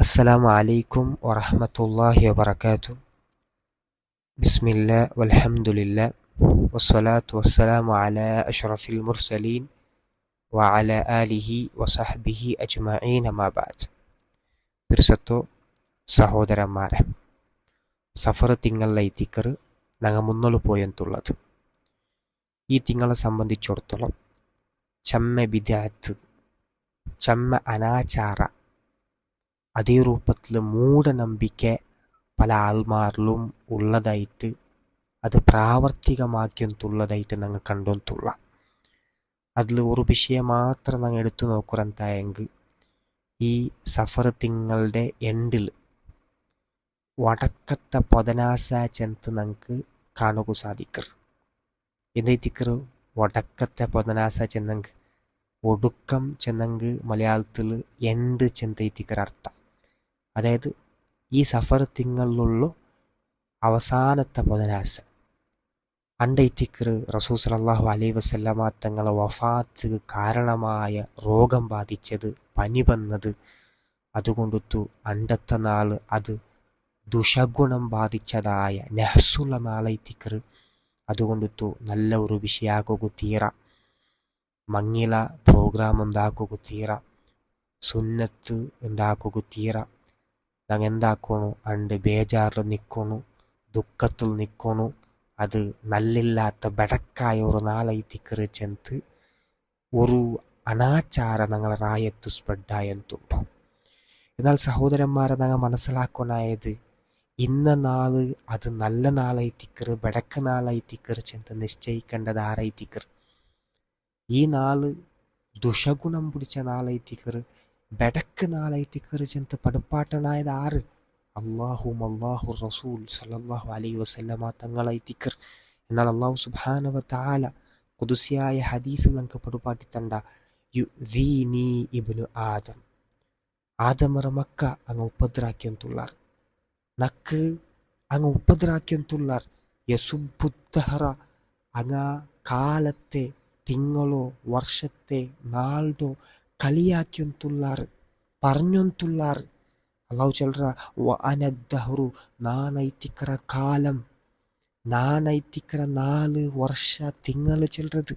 السلام عليكم ورحمة الله وبركاته. بسم الله والحمد لله والصلاة والسلام على أشرف المرسلين وعلى آله وصحبه أجمعين ما بعد. പിർസത്തോ സഹോദരന്മാരെ, സഫർ തിങ്കളിലെ ഈ തിക്കർ ഞങ്ങൾ മുന്നോട്ട് പോയെന്നുള്ളത്. ഈ തിങ്കളെ സംബന്ധിച്ചിടത്തോളം ചമ്മ ബിദഅത്ത്, ചമ്മ അനാചാര, അതേ രൂപത്തിൽ മൂഢനമ്പിക്കെ പല ആൾമാരിലും ഉള്ളതായിട്ട് അത് പ്രാവർത്തികമാക്കിയെന്നുള്ളതായിട്ട് ഞങ്ങൾ കണ്ടെത്തുള്ള. അതിൽ ഒരു വിഷയം മാത്രം ഞങ്ങൾ എടുത്തു നോക്കുറಂತಾയെങ്കിൽ ഈ സഫർ തിങ്ങളുടെ എൻഡിൽ വടക്കത്തെ പൊതനാസ ചെന്ന് ഞങ്ങൾക്ക് കാണുക സാധിക്കർ. എന്നൈത്തിക്കർ വടക്കത്തെ പൊതനാസ ചെന്നെങ്കിൽ ഒടുക്കം ചെന്നെങ്കിൽ മലയാളത്തിൽ എൻഡ് ചെന്നൈത്തിക്കർ അർത്ഥം. അതായത് ഈ സഫർ തിങ്ങളിലുള്ള അവസാനത്തെ പൊതനാസ അണ്ടൈത്തിക്കർ റസൂൽ സല്ലല്ലാഹു അലൈഹി വസല്ലമ തങ്ങളെ വഫാത്ത് കാരണമായ രോഗം ബാധിച്ചത്, പനി വന്നത്, അതുകൊണ്ടു അണ്ടത്തെ നാൾ അത് ദുഷഗുണം ബാധിച്ചതായ നെഹ്സുള്ള നാളൈത്തിക്കർ. അതുകൊണ്ടു നല്ല ഒരു വിഷയാക്കുക തീര, മങ്ങില പ്രോഗ്രാം എന്താക്കുക തീര, സുന്നത്ത് എന്താക്കുക തീര. ഞങ്ങൾ എന്താക്കണു, അണ്ട് ബേജാറിൽ നിൽക്കണു, ദുഃഖത്തിൽ നിൽക്കണു. അത് നല്ലില്ലാത്ത ബെടക്കായ ഒരു നാളൈത്തിക്കറ് ചെന്ന് ഒരു അനാചാര ഞങ്ങളെ റായത്ത് സ്പ്രെഡായെന്നുണ്ടോ. എന്നാൽ സഹോദരന്മാരെ, ഞങ്ങൾ മനസ്സിലാക്കണായത് ഇന്ന നാള് അത് നല്ല നാളൈത്തിക്കറ്, ബെടക്ക് നാളൈത്തിക്കറ് ചെന്ന് നിശ്ചയിക്കേണ്ടത് ആറൈത്തിക്കറ്. ഈ നാള് ദുഷഗുണം പിടിച്ച നാളൈത്തിക്കറ്, ബെടക്ക് നാളൈത്തിക്കറ് ചെന്ന് പടുപ്പാട്ടനായത് ആറ്? അള്ളാഹു റസൂൽ സല്ലല്ലാഹു അലൈഹി വസല്ലമ തങ്ങളൈത്തിക്കർ. എന്നാൽ അള്ളാഹു സുബ്ഹാനഹു വ തആല ഖുദ്സിയായ ഹദീസിൽ നമുക്ക് പടുപാട്ടിത്തണ്ട, യുദീനി ഇബ്നു ആദം, ആദമറ മക്ക അങ്ങ് ഉപദ്രാക്കിയെന്നുള്ളാർ, നക്ക് അങ്ങ് ഉപദ്രാക്കിയെന്നുള്ളാർ. യസുബുദ്ദഹറ അങ്ങ കാലത്തെ, തിങ്ങളോ വർഷത്തെ നാൾഡോ കളിയാക്കിയെന്നുള്ളാർ, പറഞ്ഞെന്നുള്ളാർ. അള്ളാഹു ചൊല്ലറ വഅനദ്ദഹ്റു, നാനൈത്തിക്കറ കാലം, നാനൈത്തിക്കറ 4 വർഷ തിങ്ങൾ ചൊല്ലത്.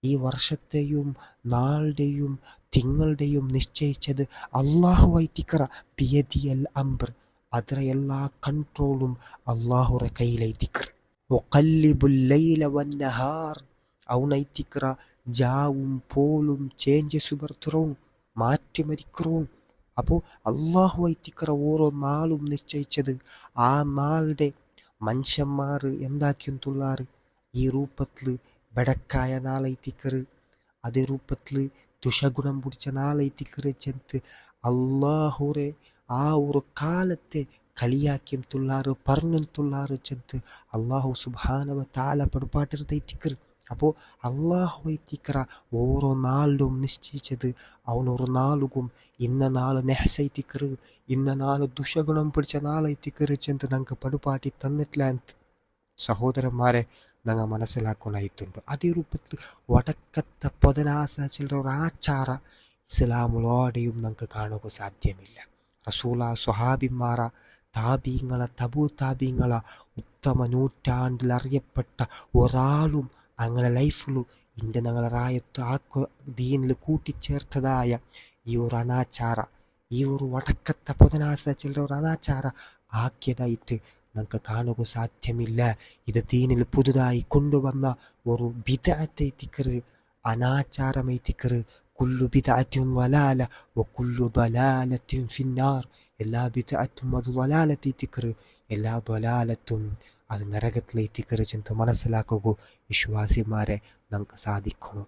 ഈ വർഷത്തെയും നാളുടെയും തിങ്ങളുടെയും നിശ്ചയിച്ചത് അള്ളാഹു ഐത്തിക്കറ. ബിയദിയൽ അംർ, ಅದರ എല്ലാ കൺട്രോളും അള്ളാഹുറെ കയ്യിലൈത്തിക്കറ. വഖല്ലിബുൽ ലൈല വന്നഹാർ, അവനൈത്തിക്കറ ജാവും പോലും ചേഞ്ചസ് ബർത്തുറവും മാറ്റിമരിക്കറവും. അപ്പോൾ അള്ളാഹു ഐത്തിക്കറ ഓരോ നാളും നിശ്ചയിച്ചത്. ആ നാളുടെ മനുഷ്യന്മാർ എന്താക്കിയെന്നുള്ളാർ, ഈ രൂപത്തിൽ ബെടക്കായ നാളൈത്തിക്കറ്, അതേ രൂപത്തിൽ ദുഷഗുണം പിടിച്ച നാളൈത്തിക്കറ് ചെന്ന് അള്ളാഹുറെ ആ ഒരു കാലത്തെ കളിയാക്കിയെന്നുള്ളാർ, പറഞ്ഞെന്നുള്ളാർ ചെന്ന് അള്ളാഹു സുബ്ഹാനഹു വ തആല പടുപാട്ടിരുത്തൈത്തിക്കറ്. അപ്പോൾ അള്ളാഹു ഐത്തിക്കറ ഓരോ നാളിലും നിശ്ചയിച്ചത്. അവനൊരു നാളുകും ഇന്ന നാൾ നെഹ്സൈത്തിക്കറ്, ഇന്ന നാൾ ദുഷഗുണം പിടിച്ച നാളൈത്തിക്കറ് ചെന്ന് ഞങ്ങൾക്ക് പടുപാട്ടി തന്നിട്ടില്ല എന്ന് സഹോദരന്മാരെ ഞങ്ങൾ മനസ്സിലാക്കണായിട്ടുണ്ട്. അതേ രൂപത്തിൽ വടക്കത്തെ പൊതനാസ ചില ഒരു ആചാര ഇസ്ലാമിലോടെയും ഞങ്ങൾക്ക് കാണുക സാധ്യമില്ല. റസൂല, സ്വഹാബിമാര, താബീങ്ങള, തബൂ താബീങ്ങള, ഉത്തമ നൂറ്റാണ്ടിൽ അറിയപ്പെട്ട ഒരാളും അങ്ങനെ ലൈഫിലും ഇൻ്റെ ഞങ്ങളെ റായത്ത് ദീനിൽ കൂട്ടിച്ചേർത്തതായ ഈ ഒരു അനാചാര, ഈ ഒരു വടക്കത്തെ പൊതനാസ ചില ഒരു അനാചാര ആക്കിയതായിട്ട് ഞങ്ങൾക്ക് കാണുക സാധ്യമില്ല. ഇത് ദീനിൽ പുതുതായി കൊണ്ടുവന്ന ഒരു ബിദ്അത്തൈത്തിക്കറ്, അനാചാരമൈത്തിക്കറ്. കുല്ലു ബിദ്അത്തിൻ വലാല വകുല്ലു ദലാലത്തിൻ ഫിന്നാർ, എല്ലാ ബിദ്അത്തും അത് വലാലത്തൈത്തിക്കറ്, എല്ലാ ദലാലത്തും അത് നരകത്തിലെത്തിക്കറ് ചെന്ന് മനസ്സിലാക്കുക വിശ്വാസിമാരെ ഞങ്ങൾക്ക് സാധിക്കണം.